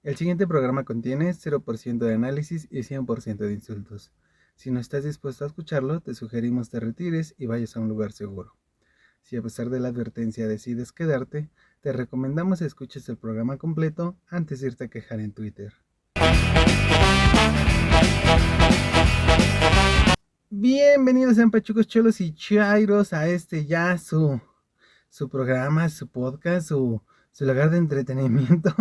El siguiente programa contiene 0% de análisis y 100% de insultos. Si no estás dispuesto a escucharlo, te sugerimos te retires y vayas a un lugar seguro. Si a pesar de la advertencia decides quedarte, te recomendamos escuches el programa completo antes de irte a quejar en Twitter. Bienvenidos sean pachucos, cholos y chairos a ya su programa, su podcast, su lugar de entretenimiento,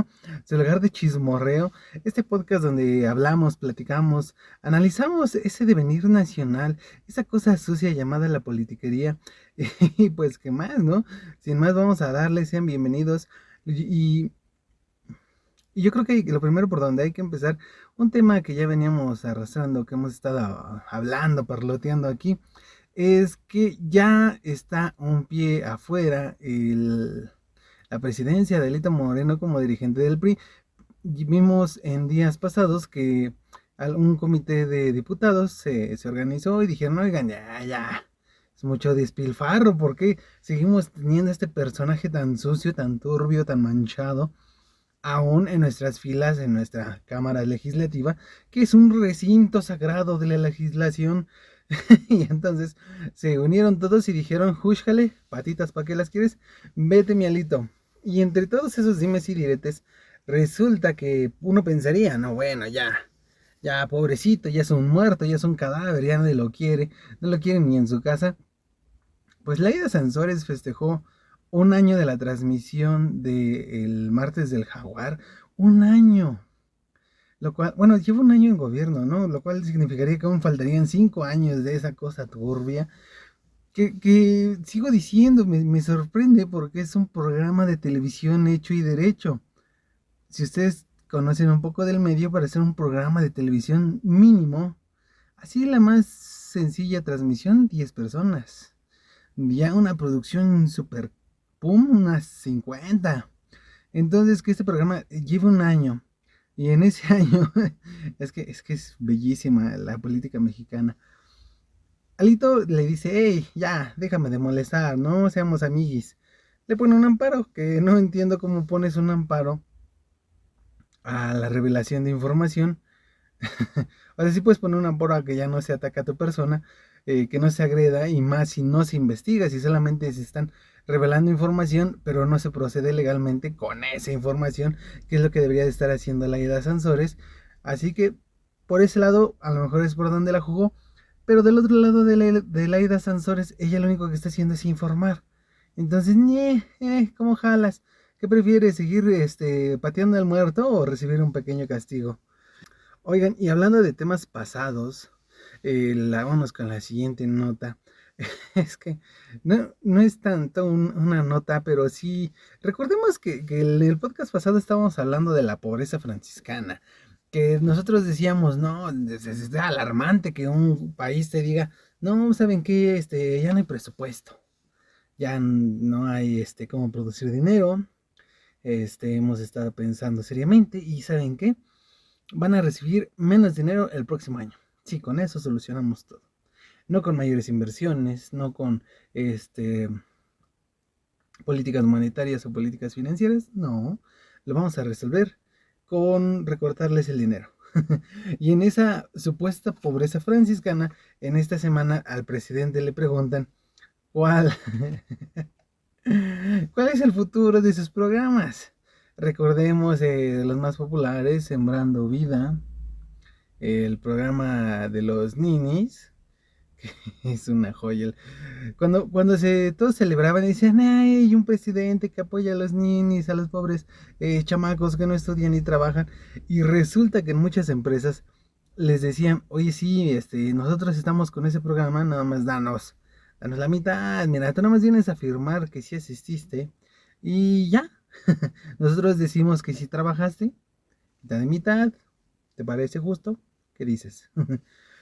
su lugar de chismorreo. Este podcast donde hablamos, platicamos, analizamos ese devenir nacional, esa cosa sucia llamada la politiquería. Y pues, ¿qué más, no? Sin más, vamos a darles, sean bienvenidos. Y yo creo que lo primero por donde hay que empezar, un tema que ya veníamos arrastrando, que hemos estado hablando, parloteando aquí, es que ya está un pie afuera la presidencia de Alito Moreno como dirigente del PRI. Y vimos en días pasados que un comité de diputados se organizó y dijeron, oigan, ya, es mucho despilfarro, ¿por qué seguimos teniendo este personaje tan sucio, tan turbio, tan manchado? Aún en nuestras filas, en nuestra Cámara Legislativa, que es un recinto sagrado de la legislación. Y entonces se unieron todos y dijeron, júchale, patitas, ¿para qué las quieres? Vete, mi Alito. Y entre todos esos dimes y diretes, resulta que uno pensaría, no, bueno, ya, pobrecito, ya es un muerto, ya es un cadáver, ya nadie lo quiere, no lo quieren ni en su casa. Pues Laida Sansores festejó un año de la transmisión del Martes del Jaguar. Un año. Lo cual, bueno, lleva un año en gobierno, ¿no? Lo cual significaría que aún faltarían 5 años de esa cosa turbia. Que sigo diciendo, me sorprende porque es un programa de televisión hecho y derecho. Si ustedes conocen un poco del medio, para ser un programa de televisión mínimo, así la más sencilla transmisión, 10 personas. Ya una producción super pum, unas 50. Entonces que este programa lleva un año. Y en ese año, es bellísima la política mexicana. Alito le dice, hey, ya, déjame de molestar, no seamos amiguis. Le pone un amparo, que no entiendo cómo pones un amparo a la revelación de información. O sea, sí puedes poner una porra que ya no se ataca a tu persona, que no se agreda, y más si no se investiga, si solamente se están revelando información, pero no se procede legalmente con esa información, que es lo que debería de estar haciendo Laida Sansores. Así que, por ese lado, a lo mejor es por donde la jugó, pero del otro lado de Laida Sansores, ella lo único que está haciendo es informar. Entonces, ¿cómo jalas? ¿Qué prefieres, seguir pateando al muerto o recibir un pequeño castigo? Oigan, y hablando de temas pasados, vámonos con la siguiente nota. Es que no es tanto una nota, pero sí, recordemos que en el podcast pasado estábamos hablando de la pobreza franciscana, que nosotros decíamos, no, es alarmante que un país te diga, no, ¿saben qué? Ya no hay presupuesto, ya no hay cómo producir dinero, hemos estado pensando seriamente y ¿saben qué? Van a recibir menos dinero el próximo año. Sí, con eso solucionamos todo. No con mayores inversiones, no con políticas monetarias o políticas financieras, no. Lo vamos a resolver con recortarles el dinero. Y en esa supuesta pobreza franciscana, en esta semana al presidente le preguntan cuál, cuál es el futuro de sus programas. Recordemos los más populares, Sembrando Vida, el programa de los ninis, que es una joya. Cuando todos celebraban y decían, hay un presidente que apoya a los ninis, a los pobres chamacos que no estudian ni trabajan, y resulta que en muchas empresas les decían, oye, sí, nosotros estamos con ese programa, nada más danos la mitad, mira, tú nada más vienes a firmar que sí asististe, y ya, nosotros decimos que sí trabajaste, mitad de mitad, ¿te parece justo? ¿Qué dices?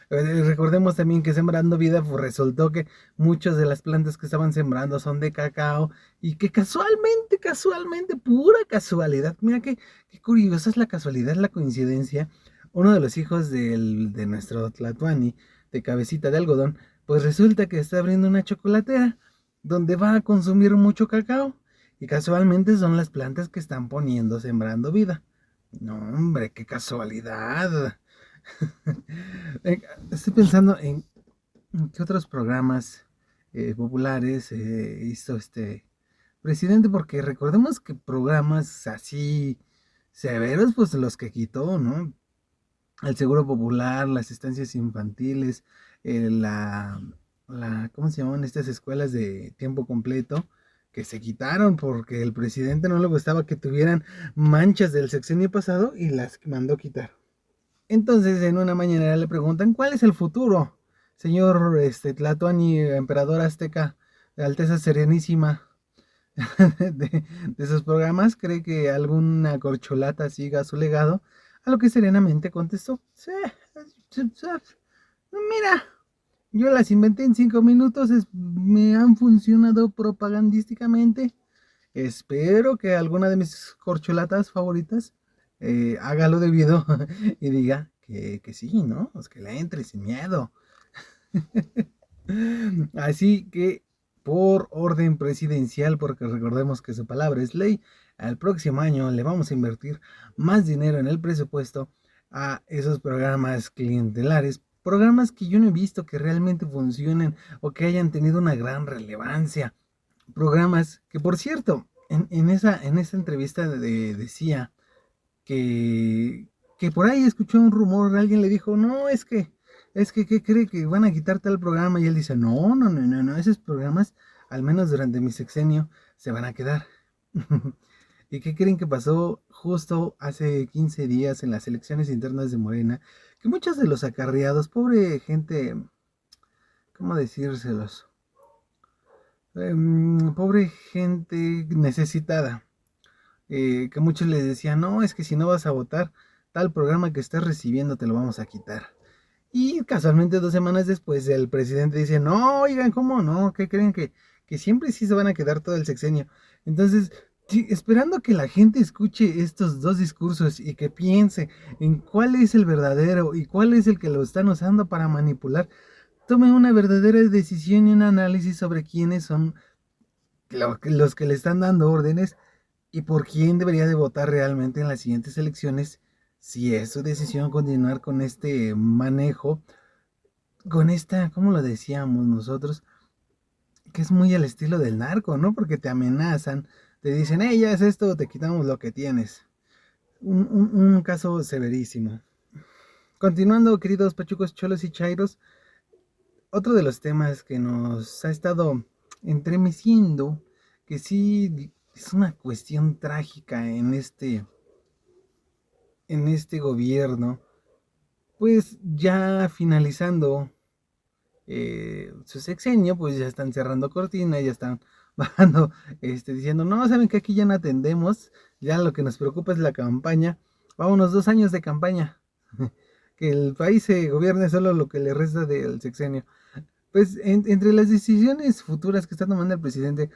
Recordemos también que Sembrando Vida pues, resultó que muchas de las plantas que estaban sembrando son de cacao y que casualmente, pura casualidad, mira qué curiosa es la casualidad, la coincidencia. Uno de los hijos de nuestro Tlatuani, de Cabecita de Algodón, pues resulta que está abriendo una chocolatera donde va a consumir mucho cacao y casualmente son las plantas que están poniendo Sembrando Vida. No, hombre, qué casualidad. Eh, Estoy pensando en qué otros programas populares hizo este presidente, porque recordemos que programas así severos, pues los que quitó, ¿no? El Seguro Popular, las estancias infantiles, eh, la, ¿cómo se llamaban estas escuelas de tiempo completo? Que se quitaron porque el presidente no le gustaba que tuvieran manchas del sexenio pasado y las mandó quitar. Entonces, en una mañanera le preguntan, ¿cuál es el futuro, señor Tlatoani, emperador azteca, de Alteza Serenísima, de esos programas? ¿Cree que alguna corcholata siga su legado? A lo que serenamente contestó, sí, mira, yo las inventé en 5 minutos, me han funcionado propagandísticamente. Espero que alguna de mis corcholatas favoritas haga lo debido y diga que sí, ¿no? Pues que le entre sin miedo. Así que, por orden presidencial, porque recordemos que su palabra es ley, al próximo año le vamos a invertir más dinero en el presupuesto a esos programas clientelares, programas que yo no he visto que realmente funcionen o que hayan tenido una gran relevancia. Programas que, por cierto, en esa entrevista decía que por ahí escuchó un rumor, alguien le dijo, no, ¿qué cree que van a quitar tal programa? Y él dice, no, no, no, no, no, esos programas, al menos durante mi sexenio, se van a quedar. ¿Y qué creen que pasó justo hace 15 días en las elecciones internas de Morena? Que muchos de los acarreados, pobre gente, ¿cómo decírselos? Pobre gente necesitada, que muchos les decían, no, es que si no vas a votar, tal programa que estás recibiendo te lo vamos a quitar. Y casualmente 2 semanas después el presidente dice, no, oigan, ¿cómo no? ¿Qué creen que siempre sí se van a quedar todo el sexenio? Entonces, sí, esperando que la gente escuche estos dos discursos y que piense en cuál es el verdadero y cuál es el que lo están usando para manipular, tome una verdadera decisión y un análisis sobre quiénes son los que le están dando órdenes y por quién debería de votar realmente en las siguientes elecciones si es su decisión continuar con este manejo, con esta, ¿cómo lo decíamos nosotros? Que es muy al estilo del narco, ¿no? Porque te amenazan, te dicen, hey, ya es esto, te quitamos lo que tienes. Un caso severísimo. Continuando, queridos pachucos, cholos y chairos, otro de los temas que nos ha estado entremeciendo, que sí es una cuestión trágica en este gobierno, pues ya finalizando su sexenio, pues ya están cerrando cortinas, ya están bajando, diciendo, no, saben que aquí ya no atendemos, ya lo que nos preocupa es la campaña, vámonos 2 años de campaña, que el país se gobierne solo lo que le resta del sexenio. Pues entre las decisiones futuras que está tomando el presidente,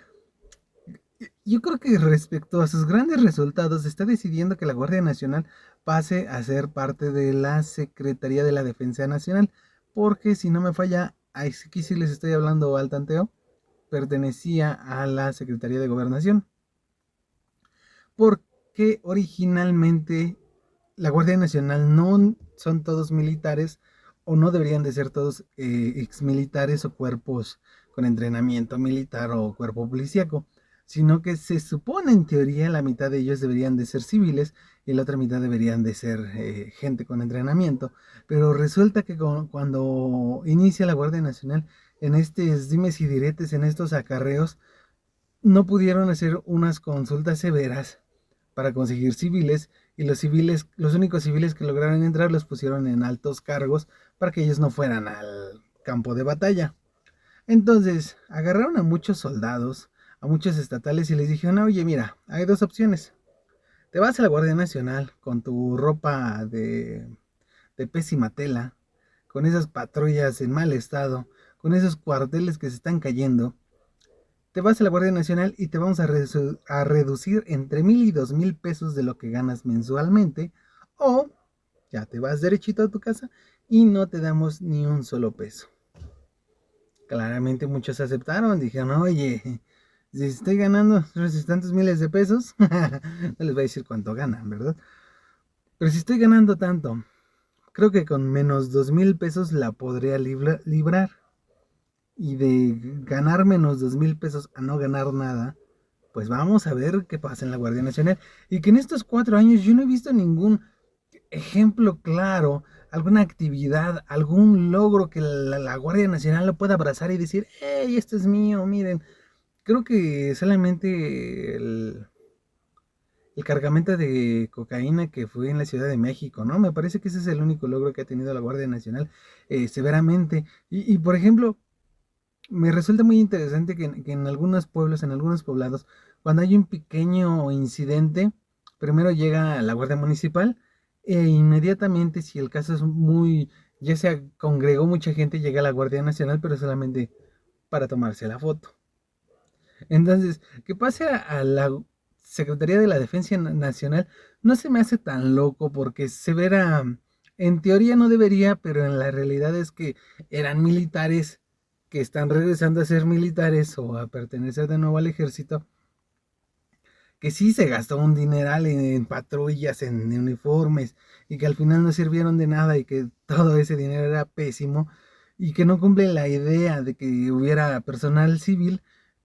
yo creo que respecto a sus grandes resultados, está decidiendo que la Guardia Nacional pase a ser parte de la Secretaría de la Defensa Nacional, porque si no me falla, aquí sí les estoy hablando al tanteo, pertenecía a la Secretaría de Gobernación, porque originalmente la Guardia Nacional no son todos militares o no deberían de ser todos exmilitares o cuerpos con entrenamiento militar o cuerpo policíaco, sino que se supone en teoría la mitad de ellos deberían de ser civiles y la otra mitad deberían de ser gente con entrenamiento, pero resulta que cuando inicia la Guardia Nacional en estos dimes y diretes, en estos acarreos, no pudieron hacer unas consultas severas para conseguir civiles y los únicos civiles que lograron entrar los pusieron en altos cargos para que ellos no fueran al campo de batalla. Entonces agarraron a muchos soldados, a muchos estatales y les dijeron, oye, mira, hay dos opciones. Te vas a la Guardia Nacional con tu ropa de pésima tela, con esas patrullas en mal estado, con esos cuarteles que se están cayendo, te vas a la Guardia Nacional y te vamos a reducir entre 1,000 y 2,000 pesos de lo que ganas mensualmente, o ya te vas derechito a tu casa y no te damos ni un solo peso. Claramente muchos aceptaron, dijeron, oye, si estoy ganando tantos miles de pesos, no les voy a decir cuánto ganan, ¿verdad? Pero si estoy ganando tanto, creo que con menos 2,000 pesos la podría librar. Y de ganar menos 2,000 pesos a no ganar nada, pues vamos a ver qué pasa en la Guardia Nacional. Y que en estos 4 años yo no he visto ningún ejemplo claro, alguna actividad, algún logro que la Guardia Nacional lo pueda abrazar y decir, hey, esto es mío, miren. Creo que solamente el cargamento de cocaína que fue en la Ciudad de México, ¿no? Me parece que ese es el único logro que ha tenido la Guardia Nacional severamente. Y, por ejemplo, me resulta muy interesante que en algunos pueblos, en algunos poblados, cuando hay un pequeño incidente, primero llega la Guardia Municipal e inmediatamente, si el caso es muy, ya se congregó mucha gente, llega la Guardia Nacional, pero solamente para tomarse la foto. Entonces, que pase a la Secretaría de la Defensa Nacional no se me hace tan loco porque se verá, en teoría no debería, pero en la realidad es que eran militares que están regresando a ser militares o a pertenecer de nuevo al ejército, que sí se gastó un dineral en patrullas, en uniformes, y que al final no sirvieron de nada y que todo ese dinero era pésimo y que no cumple la idea de que hubiera personal civil,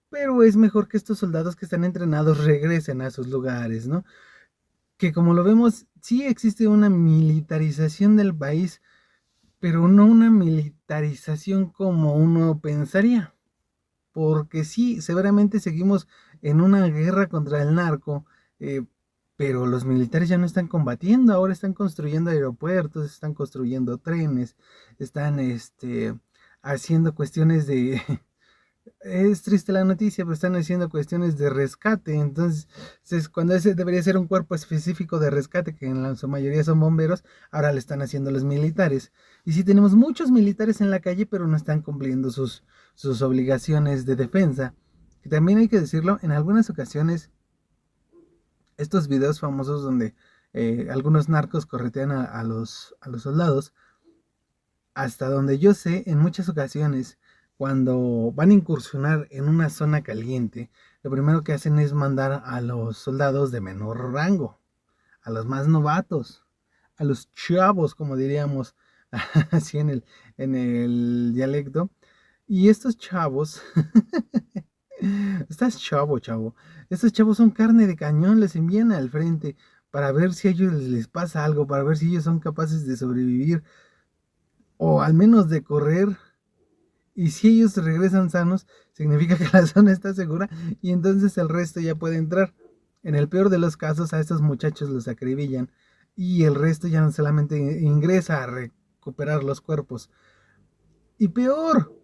pero es mejor que estos soldados que están entrenados regresen a sus lugares, ¿no? Que como lo vemos, sí existe una militarización del país, pero no una militarización como uno pensaría. Porque sí, severamente seguimos en una guerra contra el narco, eh, pero los militares ya no están combatiendo, ahora están construyendo aeropuertos, están construyendo trenes, están haciendo cuestiones de, es triste la noticia, pero están haciendo cuestiones de rescate. Entonces, cuando ese debería ser un cuerpo específico de rescate, que en su mayoría son bomberos, ahora le están haciendo los militares. Y sí tenemos muchos militares en la calle, pero no están cumpliendo sus obligaciones de defensa. Y también hay que decirlo, en algunas ocasiones, estos videos famosos donde algunos narcos corretean a los soldados, hasta donde yo sé, en muchas ocasiones, cuando van a incursionar en una zona caliente, lo primero que hacen es mandar a los soldados de menor rango, a los más novatos, a los chavos, como diríamos así en el dialecto. Y estos chavos, estás chavo, chavo, estos chavos son carne de cañón, les envían al frente para ver si a ellos les pasa algo, para ver si ellos son capaces de sobrevivir o al menos de correr. Y si ellos regresan sanos, significa que la zona está segura y entonces el resto ya puede entrar. En el peor de los casos, a estos muchachos los acribillan y el resto ya no solamente ingresa a recuperar los cuerpos. Y peor,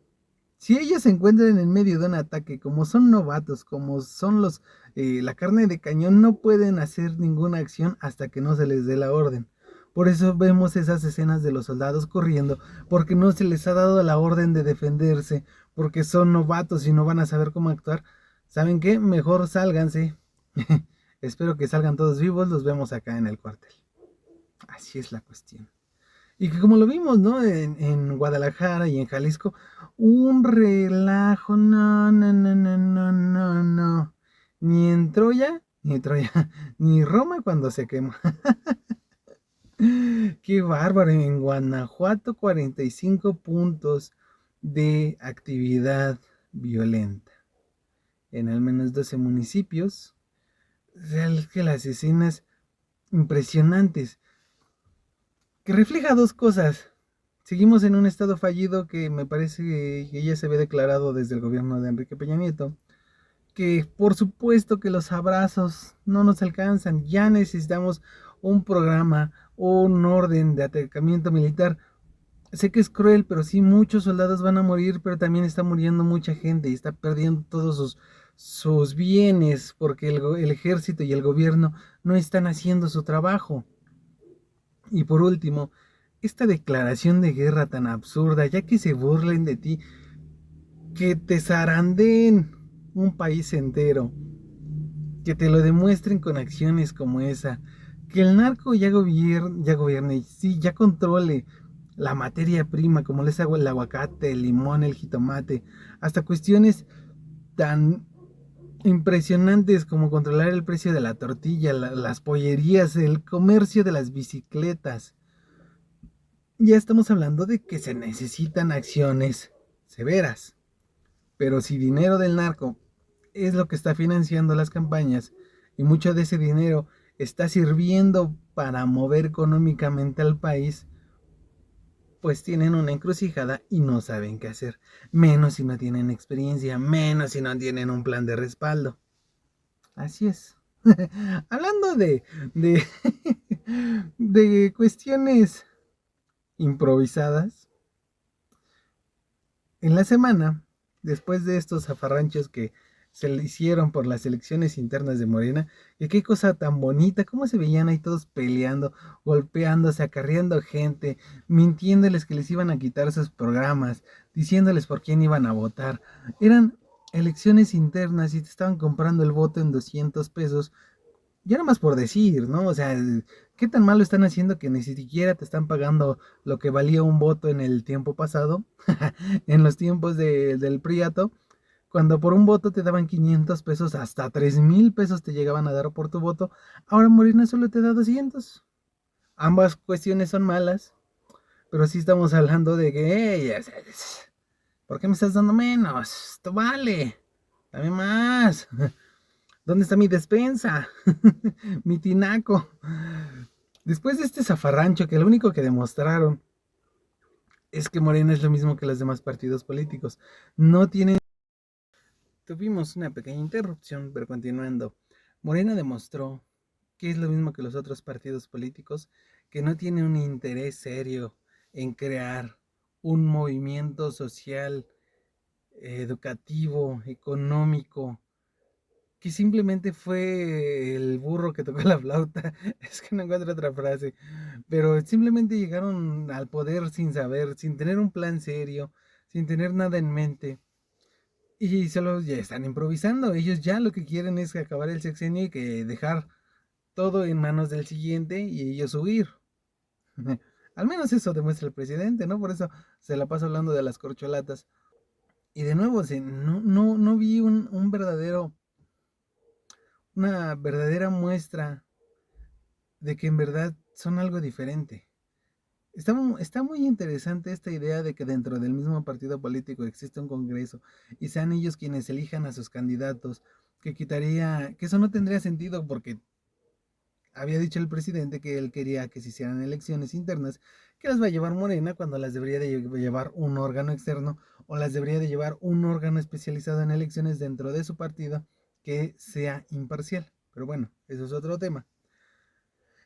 si ellos se encuentran en medio de un ataque, como son novatos, como son la carne de cañón, no pueden hacer ninguna acción hasta que no se les dé la orden. Por eso vemos esas escenas de los soldados corriendo, porque no se les ha dado la orden de defenderse, porque son novatos y no van a saber cómo actuar. ¿Saben qué? Mejor sálganse. Espero que salgan todos vivos, los vemos acá en el cuartel. Así es la cuestión. Y que como lo vimos, ¿no? En Guadalajara y en Jalisco, un relajo, no, no, no, no, no, no, no. Ni en Troya, ni Roma cuando se quema. Qué bárbaro, en Guanajuato 45 puntos de actividad violenta. En al menos 12 municipios. Real que las escenas impresionantes. Que refleja dos cosas. Seguimos en un estado fallido que me parece que ya se había declarado desde el gobierno de Enrique Peña Nieto. Que por supuesto que los abrazos no nos alcanzan. Ya necesitamos un programa, un orden de atacamiento militar. Sé que es cruel, pero sí, muchos soldados van a morir, pero también está muriendo mucha gente y está perdiendo todos sus bienes porque el ejército y el gobierno no están haciendo su trabajo. Y por último, esta declaración de guerra tan absurda, ya que se burlen de ti, que te zarandeen un país entero, que te lo demuestren con acciones como esa, que el narco ya gobierne, sí, ya controle la materia prima, como les hago el aguacate, el limón, el jitomate, hasta cuestiones tan impresionantes como controlar el precio de la tortilla, las pollerías, el comercio de las bicicletas. Ya estamos hablando de que se necesitan acciones severas. Pero si dinero del narco es lo que está financiando las campañas y mucho de ese dinero está sirviendo para mover económicamente al país, pues tienen una encrucijada y no saben qué hacer. Menos si no tienen experiencia, menos si no tienen un plan de respaldo. Así es. Hablando de, de cuestiones improvisadas, en la semana, después de estos zafarranchos que se le hicieron por las elecciones internas de Morena, y qué cosa tan bonita, cómo se veían ahí todos peleando, golpeándose, acarreando gente, mintiéndoles que les iban a quitar sus programas, diciéndoles por quién iban a votar. Eran elecciones internas y te estaban comprando el voto en 200 pesos ya nada más por decir, ¿no? O sea, ¿qué tan malo están haciendo que ni siquiera te están pagando lo que valía un voto en el tiempo pasado? En los tiempos del Priato, cuando por un voto te daban 500 pesos, hasta 3,000 pesos te llegaban a dar por tu voto, ahora Morena solo te da 200. Ambas cuestiones son malas, pero sí estamos hablando de que, hey, ¿por qué me estás dando menos? Esto vale, dame más. ¿Dónde está mi despensa? Mi tinaco. Después de este zafarrancho que lo único que demostraron es que Morena es lo mismo que los demás partidos políticos. No tienen... Tuvimos una pequeña interrupción, pero continuando. Morena demostró que es lo mismo que los otros partidos políticos, que no tiene un interés serio en crear un movimiento social, educativo, económico, que simplemente fue el burro que tocó la flauta. Es que no encuentro otra frase. Pero simplemente llegaron al poder sin saber, sin tener un plan serio, sin tener nada en mente. Y solo ya están improvisando. Ellos ya lo que quieren es acabar el sexenio y que dejar todo en manos del siguiente y ellos huir. Al menos eso demuestra el presidente, ¿no? Por eso se la pasa hablando de las corcholatas. Y de nuevo, no vi un verdadero, una verdadera muestra de que en verdad son algo diferente. Está muy interesante esta idea de que dentro del mismo partido político existe un congreso y sean ellos quienes elijan a sus candidatos, que eso no tendría sentido porque había dicho el presidente que él quería que se hicieran elecciones internas, que las va a llevar Morena cuando las debería de llevar un órgano externo o las debería de llevar un órgano especializado en elecciones dentro de su partido que sea imparcial. Pero bueno, eso es otro tema.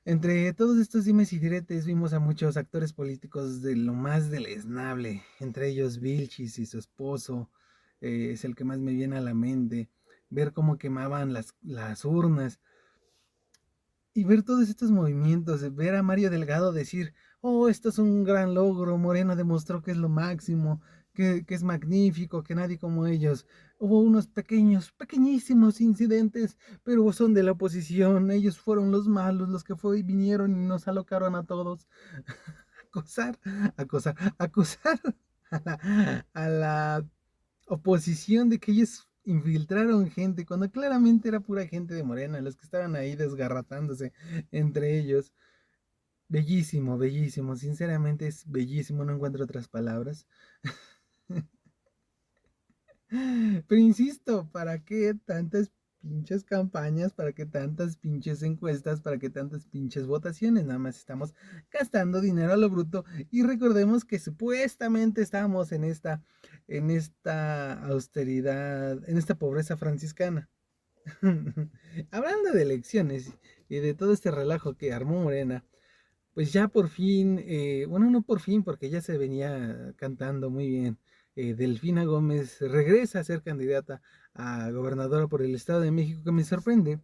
Entre todos estos dimes y diretes vimos a muchos actores políticos de lo más deleznable, entre ellos Vilchis y su esposo, es el que más me viene a la mente, ver cómo quemaban las urnas y ver todos estos movimientos, ver a Mario Delgado decir, oh, esto es un gran logro, Morena demostró que es lo máximo, que es magnífico, que nadie como ellos. Hubo unos pequeños, pequeñísimos incidentes, pero son de la oposición, ellos fueron los malos, los que fue y vinieron y nos alocaron a todos. Acosar, acusar a la oposición de que ellos infiltraron gente, cuando claramente era pura gente de Morena, los que estaban ahí desgarratándose entre ellos. Bellísimo, bellísimo, sinceramente es bellísimo, no encuentro otras palabras. Pero insisto, ¿para qué tantas pinches campañas? ¿Para qué tantas pinches encuestas? ¿Para qué tantas pinches votaciones? Nada más estamos gastando dinero a lo bruto y recordemos que supuestamente estábamos en esta austeridad, en esta pobreza franciscana. Hablando de elecciones y de todo este relajo que armó Morena, pues ya por fin, bueno, no por fin, porque ya se venía cantando muy bien. Delfina Gómez regresa a ser candidata a gobernadora por el Estado de México, que me sorprende.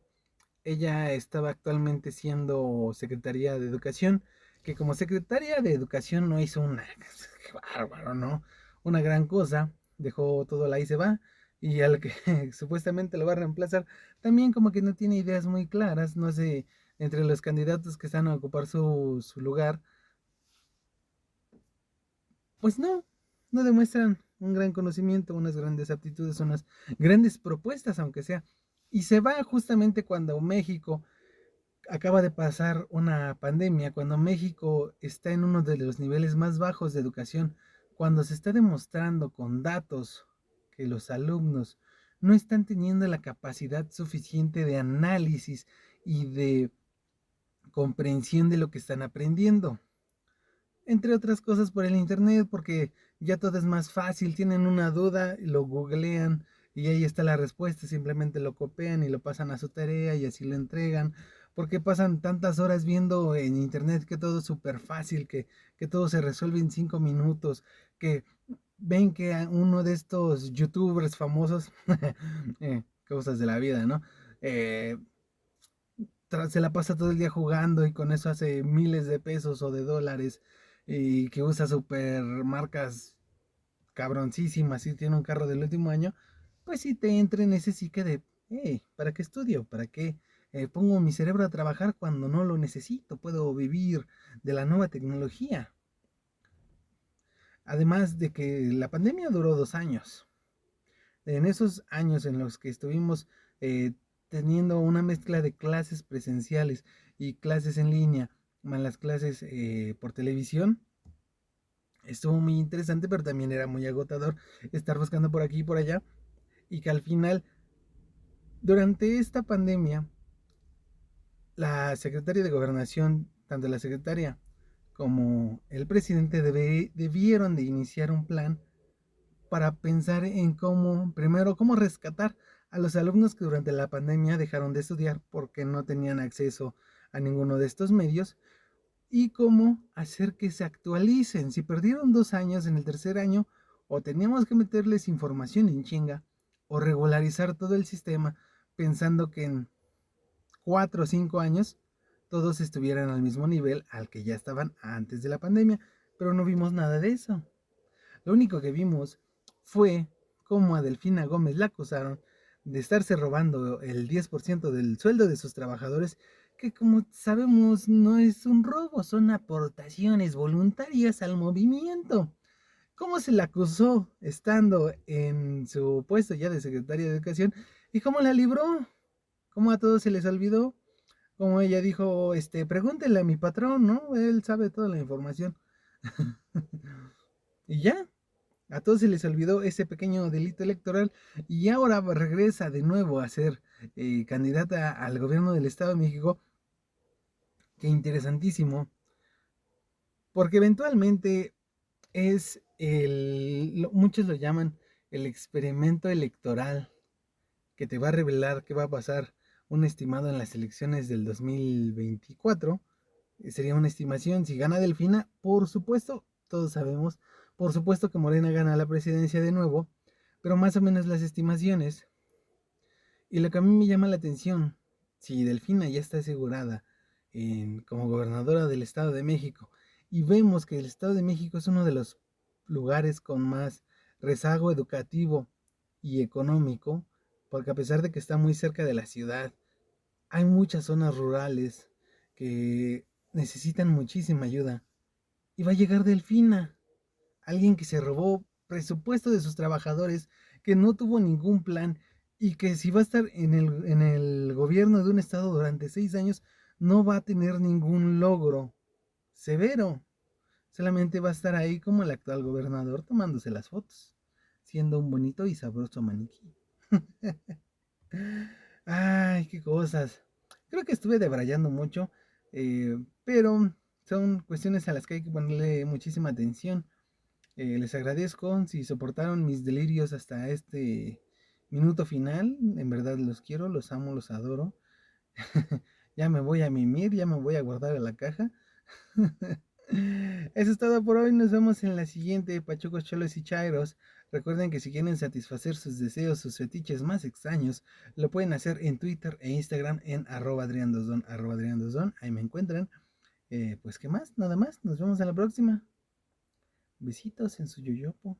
Ella estaba actualmente siendo secretaria de Educación, que como secretaria de Educación no hizo una, qué bárbaro, ¿no? Una gran cosa, dejó todo la y se va, y al que supuestamente lo va a reemplazar, también como que no tiene ideas muy claras, no sé, entre los candidatos que están a ocupar su lugar, pues no demuestran un gran conocimiento, unas grandes aptitudes, unas grandes propuestas, aunque sea. Y se va justamente cuando México acaba de pasar una pandemia, cuando México está en uno de los niveles más bajos de educación, cuando se está demostrando con datos que los alumnos no están teniendo la capacidad suficiente de análisis y de comprensión de lo que están aprendiendo. Entre otras cosas por el internet, porque ya todo es más fácil, tienen una duda, lo googlean y ahí está la respuesta, simplemente lo copian y lo pasan a su tarea y así lo entregan, porque pasan tantas horas viendo en internet que todo es súper fácil, que todo se resuelve en 5 minutos, que ven que a uno de estos youtubers famosos, cosas de la vida, ¿no? Se la pasa todo el día jugando y con eso hace miles de pesos o de dólares y que usa super marcas cabroncísimas y tiene un carro del último año, pues sí te entra en ese psique de, hey, ¿para qué estudio? ¿Para qué pongo mi cerebro a trabajar cuando no lo necesito? Puedo vivir de la nueva tecnología. Además de que la pandemia duró 2 años. En esos años en los que estuvimos teniendo una mezcla de clases presenciales y clases en línea, más las clases por televisión, estuvo muy interesante, pero también era muy agotador estar buscando por aquí y por allá, y que al final, durante esta pandemia, la secretaria de Gobernación, tanto la secretaria como el presidente debieron de iniciar un plan para pensar en cómo, primero, cómo rescatar a los alumnos que durante la pandemia dejaron de estudiar porque no tenían acceso a ninguno de estos medios y cómo hacer que se actualicen. Si perdieron 2 años en el tercer año, o teníamos que meterles información en chinga o regularizar todo el sistema pensando que en 4 o 5 años todos estuvieran al mismo nivel al que ya estaban antes de la pandemia, pero no vimos nada de eso. Lo único que vimos fue cómo a Delfina Gómez la acusaron de estarse robando el 10% del sueldo de sus trabajadores, que como sabemos no es un robo, son aportaciones voluntarias al movimiento. ¿Cómo se la acusó estando en su puesto ya de secretaria de Educación? ¿Y cómo la libró? ¿Cómo a todos se les olvidó? Como ella dijo, pregúntenle a mi patrón, ¿no? Él sabe toda la información. Y ya, a todos se les olvidó ese pequeño delito electoral y ahora regresa de nuevo a ser candidata al gobierno del Estado de México. Qué interesantísimo, porque eventualmente es muchos lo llaman el experimento electoral que te va a revelar qué va a pasar un estimado en las elecciones del 2024. Sería una estimación, si gana Delfina, por supuesto, todos sabemos, por supuesto que Morena gana la presidencia de nuevo, pero más o menos las estimaciones. Y lo que a mí me llama la atención, si Delfina ya está asegurada como gobernadora del Estado de México, y vemos que el Estado de México es uno de los lugares con más rezago educativo y económico, porque a pesar de que está muy cerca de la ciudad, hay muchas zonas rurales que necesitan muchísima ayuda. Y va a llegar Delfina, alguien que se robó presupuesto de sus trabajadores, que no tuvo ningún plan y que si va a estar en el gobierno de un estado durante 6 años, no va a tener ningún logro severo. Solamente va a estar ahí como el actual gobernador tomándose las fotos, siendo un bonito y sabroso maniquí. Ay, qué cosas. Creo que estuve debrayando mucho, pero son cuestiones a las que hay que ponerle muchísima atención. Les agradezco si soportaron mis delirios hasta este minuto final. En verdad los quiero, los amo, los adoro. Ya me voy a mimir, ya me voy a guardar a la caja. Eso es todo por hoy. Nos vemos en la siguiente, Pachucos, Cholos y Chairos. Recuerden que si quieren satisfacer sus deseos, sus fetiches más extraños, lo pueden hacer en Twitter e Instagram en @adriandosdon, @adriandosdon. Ahí me encuentran. Pues qué más, nada más. Nos vemos en la próxima. Besitos en su yoyopo.